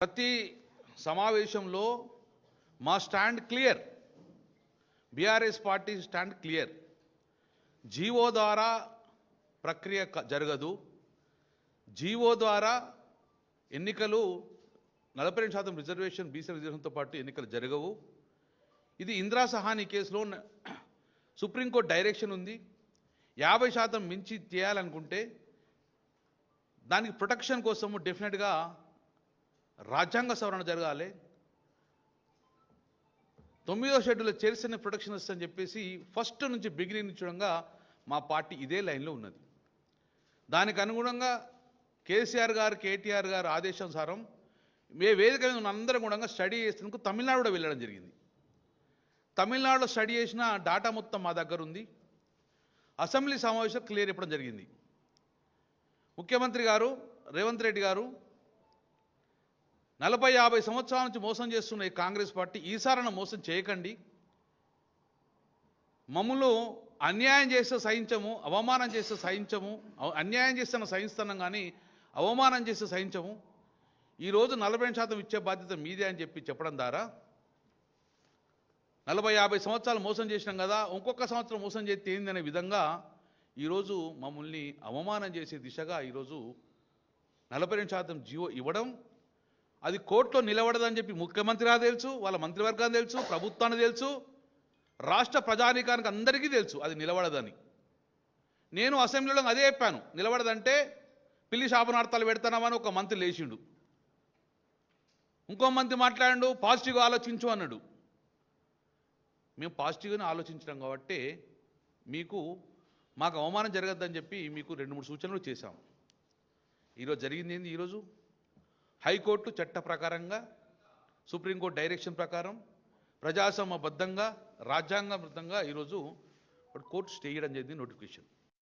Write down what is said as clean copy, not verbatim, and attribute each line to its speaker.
Speaker 1: ప్రతి సమావేశంలో మా stand clear, BRS party stand clear. GO ద్వారా ప్రక్రియ జరగదు. జీవో ద్వారా ఎన్నికలు 42% రిజర్వేషన్, బీసీ రిజర్వేషన్తో పాటు ఎన్నికలు జరగవు. ఇది ఇందిరా సహాని కేసులో సుప్రీంకోర్టు డైరెక్షన్ ఉంది. 50% మించి చేయాలనుకుంటే దానికి ప్రొటెక్షన్ కోసము డెఫినెట్గా రాజ్యాంగ సవరణ జరగాలి. 9వ షెడ్యూల్లో చేర్చిన ప్రొటెక్షన్ వస్తుందని చెప్పేసి ఫస్ట్ నుంచి బిగినింగ్ నుంచి మా పార్టీ ఇదే లైన్లో ఉన్నది. దానికి అనుగుణంగా కేసీఆర్ గారు, కేటీఆర్ గారు ఆదేశానుసారం వేదిక మీద ఉన్న అందరం కూడా స్టడీ చేసినందుకు తమిళనాడు కూడా వెళ్ళడం జరిగింది. తమిళనాడులో స్టడీ చేసిన డాటా మొత్తం మా దగ్గర ఉంది. అసెంబ్లీ సమావేశం క్లియర్ చెప్పడం జరిగింది. ముఖ్యమంత్రి గారు రేవంత్ రెడ్డి గారు 40-50 సంవత్సరాల నుంచి మోసం చేస్తున్న ఈ కాంగ్రెస్ పార్టీ ఈసారన మోసం చేయకండి, మమ్మల్ని అన్యాయం చేస్తే సహించము, అవమానం చేస్తే సహించము, అన్యాయం చేస్తున్న సహిస్తున్నాం కానీ అవమానం చేస్తే సహించము, ఈరోజు 40% ఇచ్చే బాధ్యత మీదే అని చెప్పడం ద్వారా 40-50 సంవత్సరాలు మోసం చేసినాం కదా, ఇంకొక సంవత్సరం మోసం చేస్తే ఏందనే విధంగా ఈరోజు మమ్మల్ని అవమానం చేసే దిశగా ఈరోజు 42% జీవో ఇవ్వడం, అది కోర్టులో నిలబడదని చెప్పి ముఖ్యమంత్రి గారు తెలుసు, వాళ్ళ మంత్రివర్గానికి తెలుసు, ప్రభుత్వానికి తెలుసు, రాష్ట్ర ప్రజానీకానికి అందరికీ తెలుసు అది నిలబడదని. నేను అసెంబ్లీలో అదే చెప్పాను, నిలబడదంటే పిల్లి శాపనార్థాలు పెడతానామని ఒక మంత్రి లేచిండు, ఇంకో మంత్రి మాట్లాడాడు పాజిటివ్గా ఆలోచించు అన్నాడు. మేము పాజిటివ్గానే ఆలోచించడం కాబట్టి మాకు అవమానం జరగద్దని చెప్పి మీకు 2-3 సూచనలు చేశాం. ఈరోజు జరిగింది ఏంది? ఈరోజు హైకోర్టు చట్ట ప్రకారంగా, సుప్రీంకోర్టు డైరెక్షన్ ప్రకారం ప్రజాస్వామ్యబద్ధంగా, రాజ్యాంగబద్ధంగా ఈరోజు కోర్టు స్టే చేయడం జరిగింది, నోటిఫికేషన్.